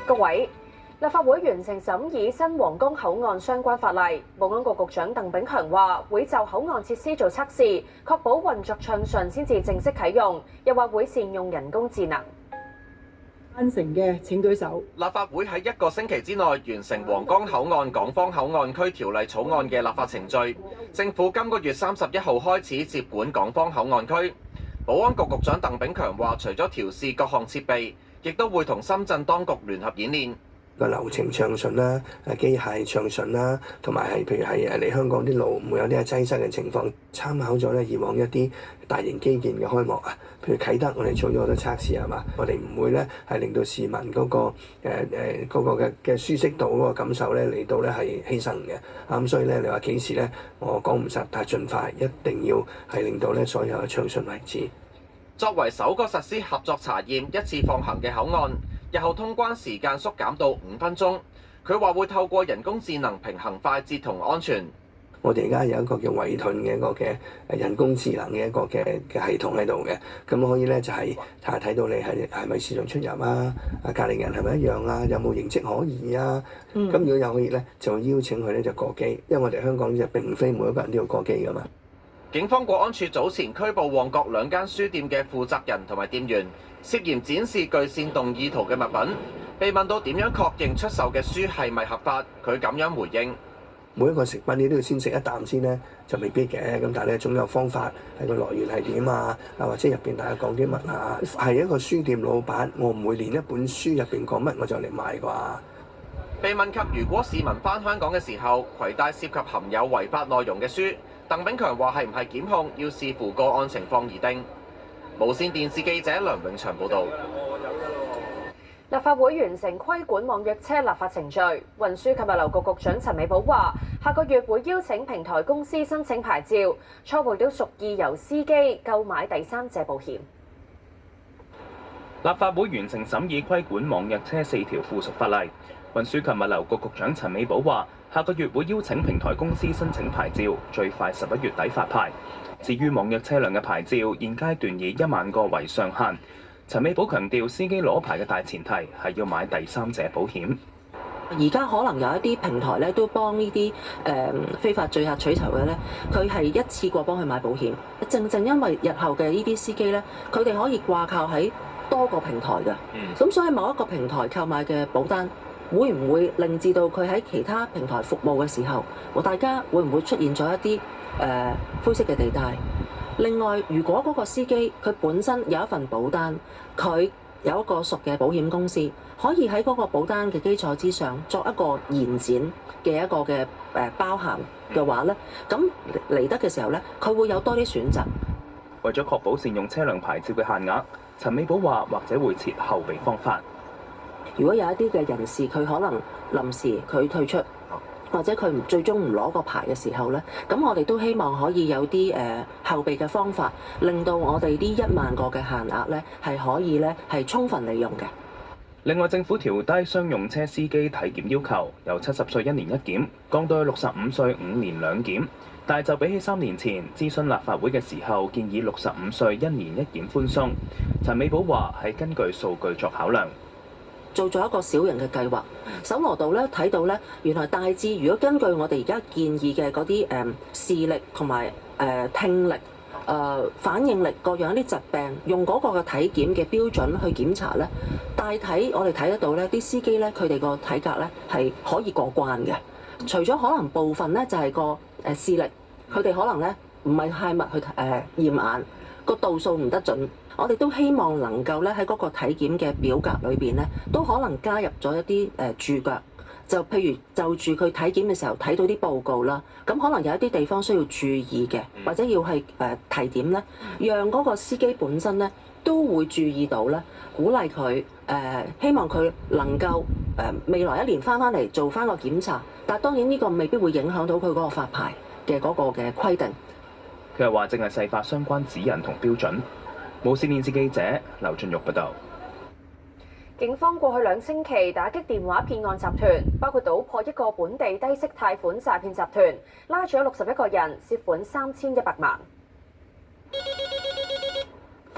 各位，立法會完成審議新皇崗口岸相關法例，保安局局長鄧炳強話會就口岸設施做測試，確保運作暢順先至正式啟用，又話會善用人工智能。贊成嘅請舉手。立法會喺1個星期之內完成皇崗口岸港方口岸區條例草案嘅立法程序。政府今個月31號開始接管港方口岸區。保安局局長鄧炳強話，除咗調試各項設備，亦都會同深圳當局聯合演練。個流程暢順啦，機械暢順啦，同埋係譬如係嚟香港啲路唔會有啲擠塞嘅情況，參考咗咧以往一啲大型基建嘅開幕啊，譬如啟德，我哋做咗好多測試係嘛，我哋唔會咧係令到市民嗰個嘅舒適度嗰個感受咧嚟到咧係犧牲嘅，咁所以咧你話幾時咧，我講唔實，但係盡快一定要係令到咧所有嘅暢順為止。作為首個實施合作查驗一次放行嘅口岸，日後通關時間縮減到5分鐘。佢話會透過人工智能平衡快捷同安全。我哋而家有一個叫維盾嘅一個嘅人工智能嘅一個嘅系統喺度嘅，咁可以咧就係睇到你係咪市場出入啊，隔離人係咪一樣啊，有冇形跡可疑啊？咁如果有可以咧，就邀請佢咧就過機，因為我哋香港就並非每一個人都要過機噶嘛。警方國安處早前拘捕旺角2間書店嘅負責人同埋店員，涉嫌展示具煽動意圖嘅物品。被問到點樣確認出售嘅書係咪合法，佢咁樣回應：每一個食品你都要先食一啖先咧，就未必嘅。咁但係咧總有方法，係個來源係點啊？或者入邊大家講啲乜啊？係一個書店老闆，我唔會連一本書入邊講乜我就嚟買啩。被問及如果市民返香港嘅時候攜帶涉及含有違法內容嘅書，鄧炳強話係唔係檢控，要視乎個案情況而定。無線電視記者梁永祥報導。立法會完成規管網約車立法程序，運輸及物流局局長陳美寶話：下個月會邀請平台公司申請牌照，初步都屬意由司機購買第三者保險。立法會完成審議規管網約車4條附屬法例，運輸及物流局局長陳美寶話：下個月會邀請平台公司申請牌照，最快11月底發牌。至於網約車輛嘅牌照，現階段以1萬個為上限。陳美寶強調，司機攞牌嘅大前提係要買第三者保險。而家可能有一啲平台咧，都幫呢啲非法醉客取酬嘅咧，佢係一次過幫佢買保險。正因為日後嘅呢啲司機咧，佢哋可以掛靠喺多個平台嘅，咁所以某一個平台購買嘅保單，會唔會令至到佢喺其他平台服務嘅時候，大家會唔會出現咗一啲灰色嘅地帶？另外，如果嗰個司機佢本身有一份保單，佢有一個屬嘅保險公司，可以喺嗰個保單嘅基礎之上作一個延展嘅一個嘅包涵嘅話咧，咁嚟得嘅時候咧，佢會有多啲選擇。為咗確保善用車輛牌照嘅限額，陳美寶話或者會設後備方法。如果有一啲嘅人士佢可能臨時佢退出，或者佢最終唔攞個牌嘅時候咧，咁我哋都希望可以有啲後備嘅方法，令到我哋呢1萬個嘅限額咧係可以咧係充分利用嘅。另外，政府調低商用車司機體檢要求，由70歲1年1檢降到去65歲5年2檢，但係就比起3年前諮詢立法會嘅時候建議65歲1年1檢寬鬆。陳美寶話係根據數據作考量。做咗一個小型嘅計劃，搜羅度咧睇到咧，原來大致如果根據我哋而家建議嘅嗰啲視力同埋聽力、反應力各樣一啲疾病，用嗰個嘅體檢嘅標準去檢查咧，大體我哋睇得到咧，啲司機咧佢哋個體格咧係可以過關嘅。除咗可能部分咧就係個視力，佢哋可能咧唔係太密去驗眼，個度數唔得準。我哋都希望能夠咧喺嗰個體檢嘅表格裏邊咧，都可能加入咗一啲註腳，就譬如就住佢體檢嘅時候睇到啲報告啦，咁可能有一啲地方需要注意嘅，或者要係提點咧，讓嗰個司機本身咧都會注意到咧，鼓勵佢希望佢能夠未來1年翻嚟做翻個檢查，但係當然呢個未必會影響到佢嗰個發牌嘅嗰個嘅規定。佢又話正係細化相關指引同標準。無線電視記者劉俊玉報道。警方過去2星期打擊電話騙案集團，包括搗破一個本地低息貸款詐騙集團，拉咗61個人，涉款3100萬。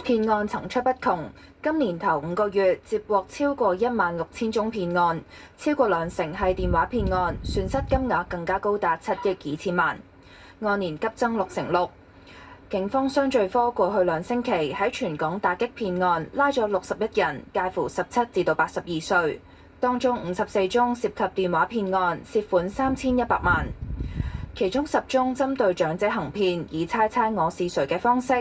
騙騙案層出不窮，今年頭5個月接獲超過16000宗騙案，超過20%係電話騙案，損失金額更加高達7億2千萬，按年急增6成6。警方商罪科過去2星期喺全港打擊騙案，拉咗61人，介乎17至到82歲，當中54宗涉及電話騙案，涉款3100萬。其中10宗針對長者行騙，以猜猜我是誰嘅方式，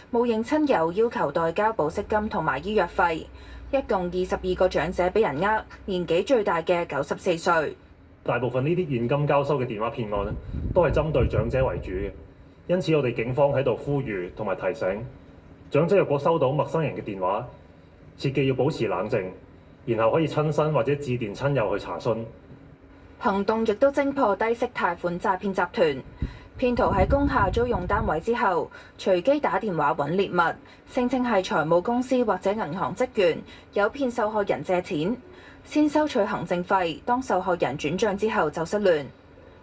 冒認親友要求代交保釋金同埋醫藥費，一共22個長者俾人呃，年紀最大嘅94歲。大部分呢啲現金交收嘅電話騙案咧，都係針對長者為主嘅。因此，我哋警方喺度呼籲同埋提醒長者，若果收到陌生人嘅電話，切記要保持冷靜，然後可以親身或者致電親友去查詢。行動亦都偵破低息貸款詐騙集團，騙徒喺工廈租用單位之後，隨機打電話揾獵物，聲稱係財務公司或者銀行職員，誘騙受害人借錢，先收取行政費，當受害人轉帳之後就失聯。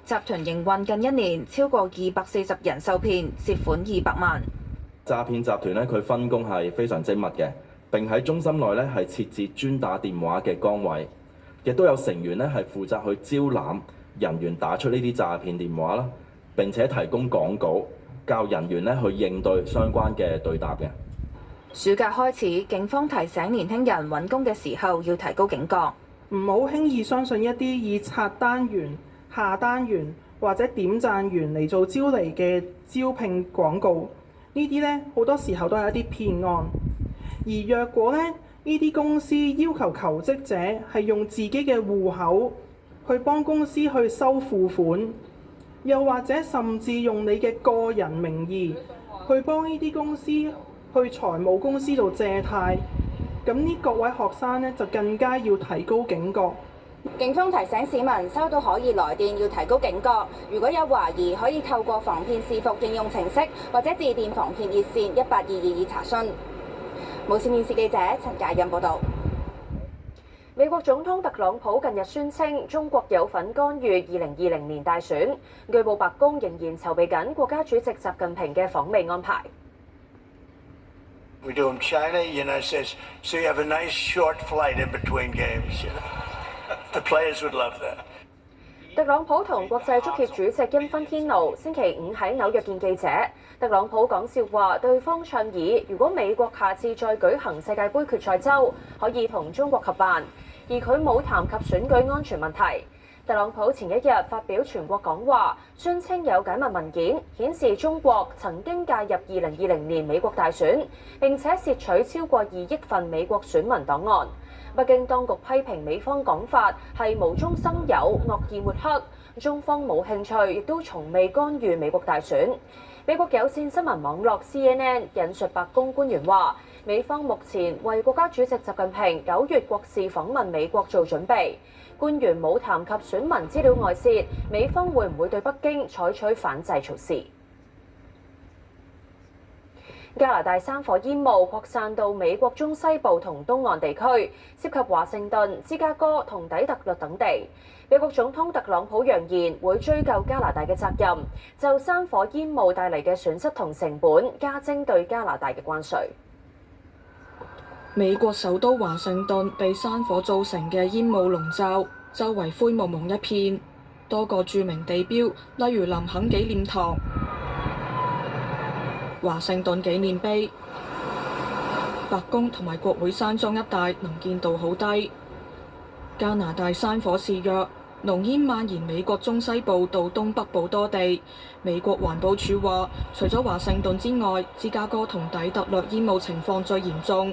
集團營運近1年，超過240人受騙，涉款200萬。詐騙集團咧，佢分工係非常精密嘅，並喺中心內咧係設置專打電話嘅崗位，亦都有成員咧係負責去招攬人員打出呢啲詐騙電話啦，並且提供廣告，教人員咧去應對相關嘅對答嘅。暑假開始，警方提醒年輕人揾工嘅時候要提高警覺，唔好輕易相信一啲以刷單員、下單員或者點讚員嚟做招嚟嘅招聘廣告，呢啲呢好多時候都係一啲騙案。而若果呢啲公司要求求職者係用自己嘅戶口去幫公司去收付款，又或者甚至用你嘅個人名義去幫呢啲公司去財務公司度借貸，咁呢各位學生呢就更加要提高警覺。警方提醒市民收到可疑來電要提高警覺，如果有懷疑可以透過防騙視伏應用程式或者致電防騙熱線1822查詢。無線電視記者陳嘉欣報導。美國總統特朗普近日宣稱中國有份干預2020年大選，據報白宮仍然籌備緊國家主席習近平嘅訪美安排。We do them China, United States, so you have a nice short flight in between games. The players would love that. 特朗普同國際足協主席因芬天奴星期5喺紐約見記者。特朗普講笑話，對方倡議如果美國下次再舉行世界盃決賽周，可以同中國合辦，而佢冇談及選舉安全問題。特朗普前一日發表全國講話，宣稱有解密文件顯示中國曾經介入2020年美國大選，並且竊取超過2億份美國選民檔案。北京當局批評美方講法係無中生有、惡意抹黑，中方冇興趣，亦都從未干預美國大選。美國有線新聞網絡 CNN 引述白宮官員話，美方目前為國家主席習近平9月國事訪問美國做準備。官員冇談及選民資料外泄，美方會唔會對北京採取反制措施？加拿大山火煙霧擴散到美國中西部同東岸地區，涉及華盛頓、芝加哥同底特律等地。美國總統特朗普揚言會追究加拿大嘅責任，就山火煙霧帶嚟嘅損失同成本加徵對加拿大嘅關稅。美國首都華盛頓被山火造成嘅煙霧籠罩，周圍灰蒙蒙一片。多個著名地標，例如林肯紀念堂、華盛頓紀念碑、白宮同埋國會山莊一帶能見度好低。加拿大山火肆虐，濃煙蔓延美國中西部到東北部多地。美國環保署話，除咗華盛頓之外，芝加哥同底特律煙霧情況最嚴重。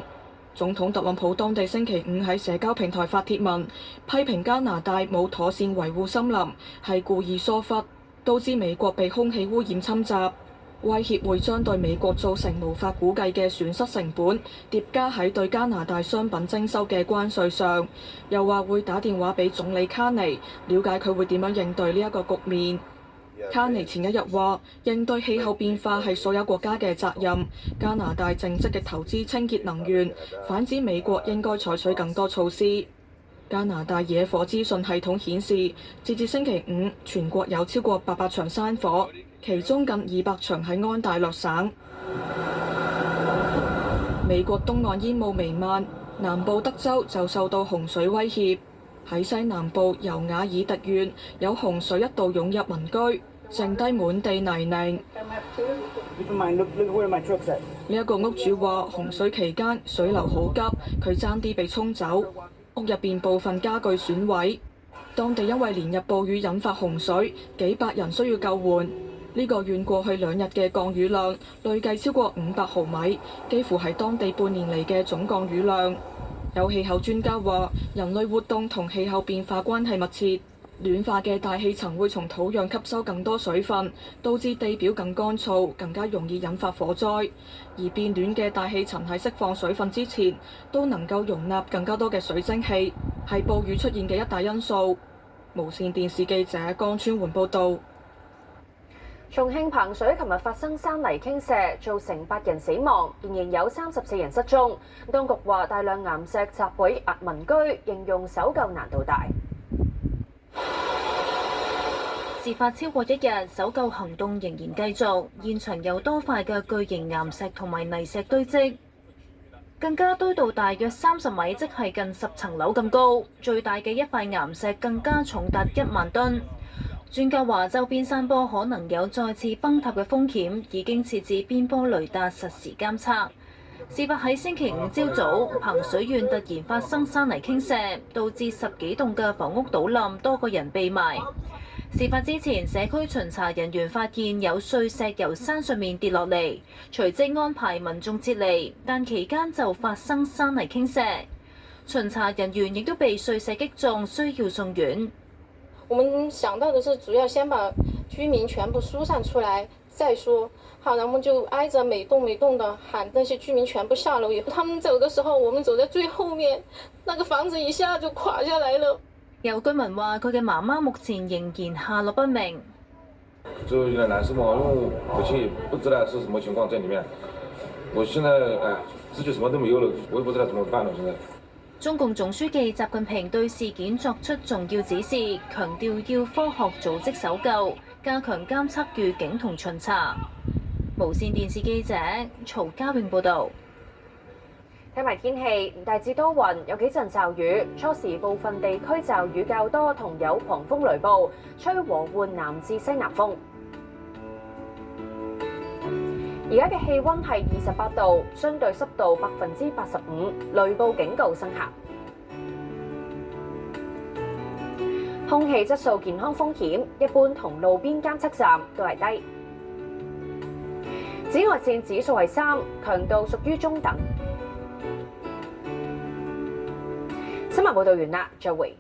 總統特朗普當地星期5喺社交平台發帖文，批評加拿大冇妥善維護森林，係故意疏忽，導致美國被空氣污染侵襲，威脅會將對美國造成無法估計嘅損失成本疊加喺對加拿大商品徵收嘅關稅上，又話會打電話俾總理卡尼，了解佢會點樣應對呢一個局面。卡尼前一日話，應對氣候變化係所有國家嘅責任，加拿大正積極投資清潔能源，反指美國應該採取更多措施。加拿大野火資訊系統顯示，截至星期5，全國有超過800場山火，其中近200場喺安大略省。美國東岸煙霧彌漫，南部德州就受到洪水威脅。喺西南部尤瓦爾特縣有洪水一度湧入民居，剩低滿地泥濘。呢一個屋主話，洪水期間水流好急，佢爭啲被沖走，屋入邊部分家具損毀。當地因為連日暴雨引發洪水，幾百人需要救援。呢個縣過去2日嘅降雨量累計超過500毫米，幾乎係當地半年嚟嘅總降雨量。有氣候專家話，人類活動同氣候變化關係密切。暖化嘅大氣層會從土壤吸收更多水分，導致地表更乾燥，更加容易引發火災。而變暖嘅大氣層喺釋放水分之前，都能夠容納更加多嘅水蒸氣，係暴雨出現嘅一大因素。無線電視記者江川媛報導。重慶彭水琴日發生山泥傾瀉，造成8人死亡，仍然有34人失蹤。當局話大量岩石砸毀民居，形容搜救難度大。事發超過1日，搜救行動仍然繼續，現場有多塊嘅巨型岩石同埋泥石堆積，更加堆到大約30米，即係近10層樓咁高。最大嘅一塊岩石更加重達1萬噸。專家話周邊山坡可能有再次崩塌嘅風險，已經設置邊坡雷達實時監測。事發喺星期5朝早，彭水縣突然發生山泥傾瀉，導致10幾棟嘅房屋倒冧，多個人被埋。事發之前，社區巡查人員發現有碎石由山上面跌落嚟，隨即安排民眾撤離，但期間就發生山泥傾瀉，巡查人員亦都被碎石擊中，需要送院。我們想到的是，主要先把居民全部疏散出來再說。好，然後我們就挨着每棟的喊那些居民全部下樓以後，他們走的時候，我們走在最後面，那個房子一下就垮下來了。有居民話：佢嘅媽媽目前仍然下落不明。就有點難受嘛，因為回去也不知道是什麼情況在裡面。我現在自己什麼都沒有了，我也不知道怎麼辦了。現在。中共總書記習近平對事件作出重要指示，強調要科學組織搜救，加強監測預警同巡查。無線電視記者曹家永報導。睇埋天氣，大致多雲，有幾陣驟雨。初時部分地區驟雨較多，同有狂風雷暴，吹和緩南至西南風。而家嘅氣温係28度，相對濕度85%，雷暴警告生效。空氣質素健康風險，一般同路邊監測站都係低。紫外線指數係3，強度屬於中等。新聞報導完啦，再會。